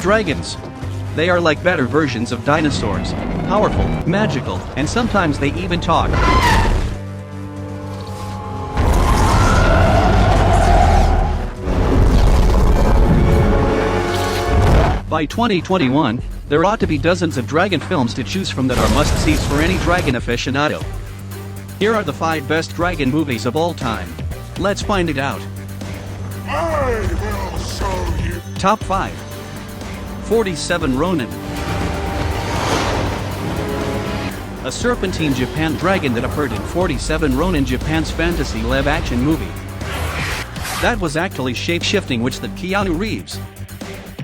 dragons. They are like better versions of dinosaurs, powerful, magical, and sometimes they even talk. By 2021, there ought to be dozens of dragon films to choose from that are must-sees for any dragon aficionado. Here are the 5 best dragon movies of all time. Let's find it out. I will show you. Top 5. 47 Ronin. A serpentine Japan dragon that appeared in 47 Ronin, Japan's fantasy live-action movie. That was actually shape-shifting, which that Keanu Reeves'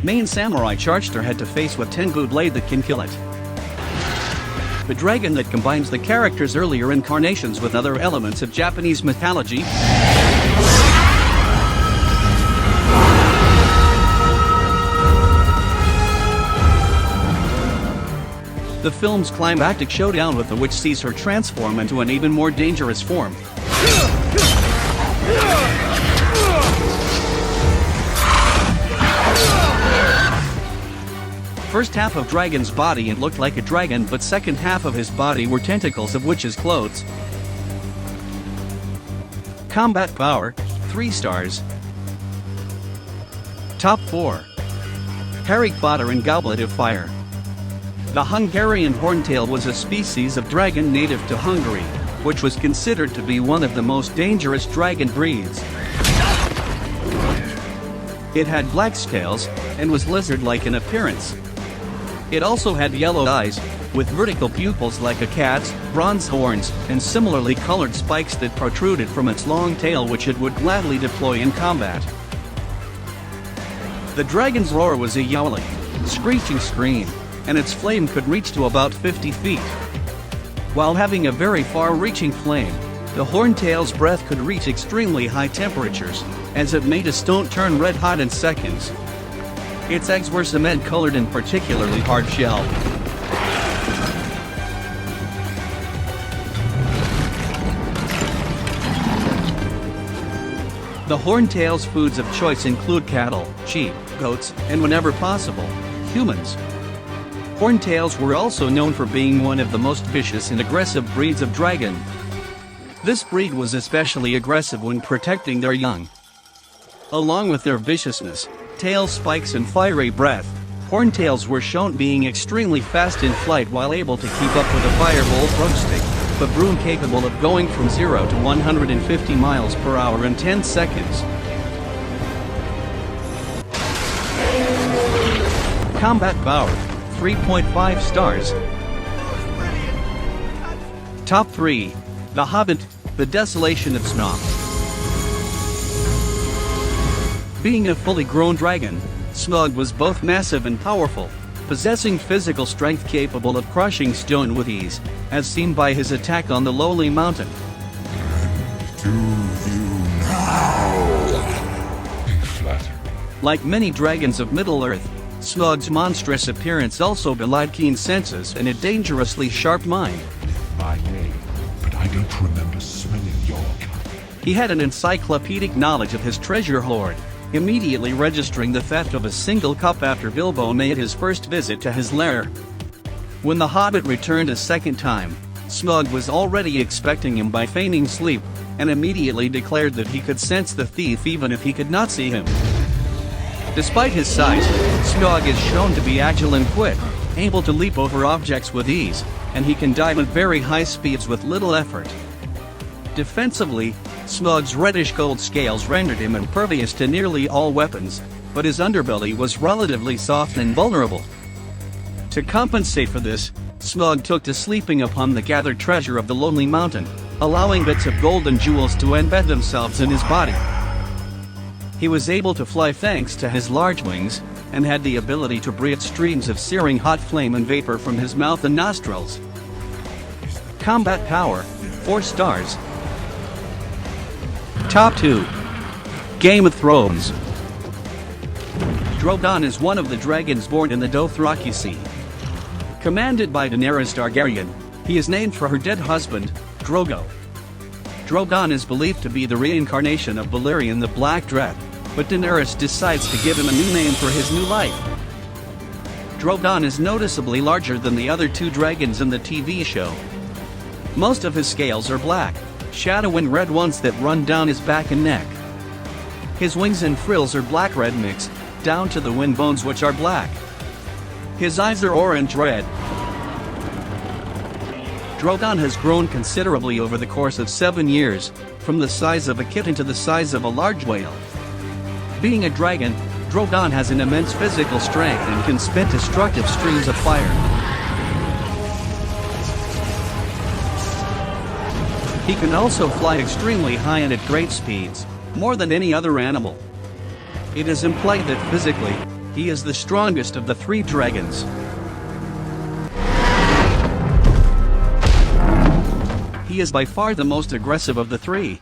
main samurai charged her head to face with Tengu blade that can kill it. The dragon that combines the character's earlier incarnations with other elements of Japanese mythology. The film's climactic showdown with the witch sees her transform into an even more dangerous form. First half of dragon's body it looked like a dragon, but second half of his body were tentacles of witch's clothes. Combat power, 3 stars. Top 4. Harry Potter and Goblet of Fire. The Hungarian horntail was a species of dragon native to Hungary, which was considered to be one of the most dangerous dragon breeds. It had black scales and was lizard-like in appearance. It also had yellow eyes, with vertical pupils like a cat's, bronze horns, and similarly colored spikes that protruded from its long tail, which it would gladly deploy in combat. The dragon's roar was a yowling, screeching scream, and its flame could reach to about 50 feet. While having a very far-reaching flame, the horntail's breath could reach extremely high temperatures, as it made a stone turn red hot in seconds. Its eggs were cement-colored and particularly hard-shelled. The horntail's foods of choice include cattle, sheep, goats, and whenever possible, humans. Horntails were also known for being one of the most vicious and aggressive breeds of dragon. This breed was especially aggressive when protecting their young. Along with their viciousness, tail spikes and fiery breath, horntails were shown being extremely fast in flight while able to keep up with a fireball broomstick, but broom capable of going from 0 to 150 miles per hour in 10 seconds. Combat power, 3.5 stars. Top 3. The Hobbit, The Desolation of Smaug. Being a fully grown dragon, Smaug was both massive and powerful, possessing physical strength capable of crushing stone with ease, as seen by his attack on the lowly mountain. Do you now? Be flattered. Like many dragons of Middle-earth, Smaug's monstrous appearance also belied keen senses and a dangerously sharp mind. My name, but I don't remember smelling your cup. He had an encyclopedic knowledge of his treasure hoard, immediately registering the theft of a single cup after Bilbo made his first visit to his lair. When the Hobbit returned a second time, Smaug was already expecting him by feigning sleep, and immediately declared that he could sense the thief even if he could not see him. Despite his size, Smaug is shown to be agile and quick, able to leap over objects with ease, and he can dive at very high speeds with little effort. Defensively, Smaug's reddish-gold scales rendered him impervious to nearly all weapons, but his underbelly was relatively soft and vulnerable. To compensate for this, Smaug took to sleeping upon the gathered treasure of the Lonely Mountain, allowing bits of gold and jewels to embed themselves in his body. He was able to fly thanks to his large wings, and had the ability to breathe streams of searing hot flame and vapor from his mouth and nostrils. Combat power, 4 stars. Top 2. Game of Thrones. Drogon is one of the dragons born in the Dothraki Sea. Commanded by Daenerys Targaryen, he is named for her dead husband, Drogo. Drogon is believed to be the reincarnation of Balerion the Black Dread, but Daenerys decides to give him a new name for his new life. Ronin is noticeably larger than the other two dragons in the TV show. Most of his scales are black, shadow and red ones that run down his back and neck. His wings and frills are black-red mixed, down to the wing bones which are black. His eyes are orange-red. Ronin has grown considerably over the course of 7 years, from the size of a kitten to the size of a large whale. Being a dragon, Ronin has an immense physical strength and can spit destructive streams of fire. He can also fly extremely high and at great speeds, more than any other animal. It is implied that physically, he is the strongest of the three dragons. He is by far the most aggressive of the three.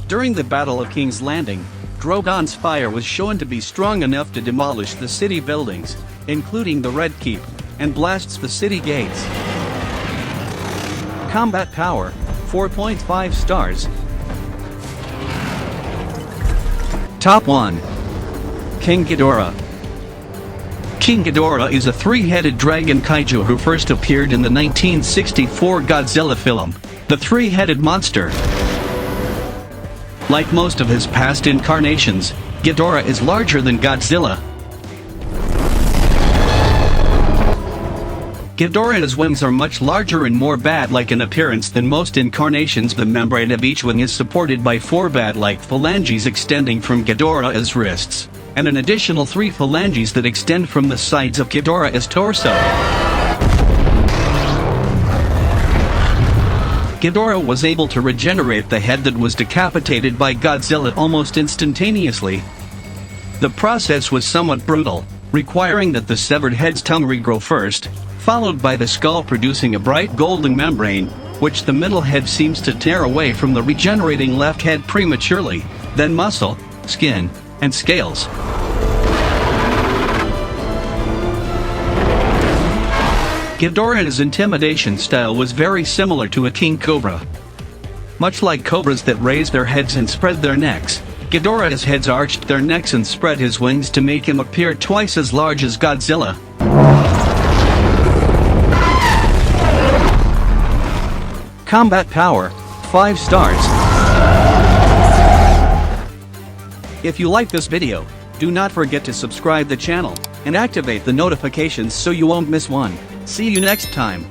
During the Battle of King's Landing, Ronin's fire was shown to be strong enough to demolish the city buildings, including the Red Keep, and blasts the city gates. Combat power, 4.5 stars. Top 1. King Ghidorah. King Ghidorah is a three-headed dragon kaiju who first appeared in the 1964 Godzilla film, The Three-Headed Monster. Like most of his past incarnations, Ghidorah is larger than Godzilla. Ghidorah's wings are much larger and more bat-like in appearance than most incarnations. The membrane of each wing is supported by 4 bat-like phalanges extending from Ghidorah's wrists, and an additional 3 phalanges that extend from the sides of Ghidorah's torso. Ghidorah was able to regenerate the head that was decapitated by Godzilla almost instantaneously. The process was somewhat brutal, requiring that the severed head's tongue regrow first, followed by the skull producing a bright golden membrane, which the middle head seems to tear away from the regenerating left head prematurely, then muscle, skin, and scales. Ghidorah's intimidation style was very similar to a king cobra. Much like cobras that raise their heads and spread their necks, Ghidorah's heads arched their necks and spread his wings to make him appear twice as large as Godzilla. Combat power, 5 stars. If you like this video, do not forget to subscribe the channel and activate the notifications so you won't miss one. See you next time.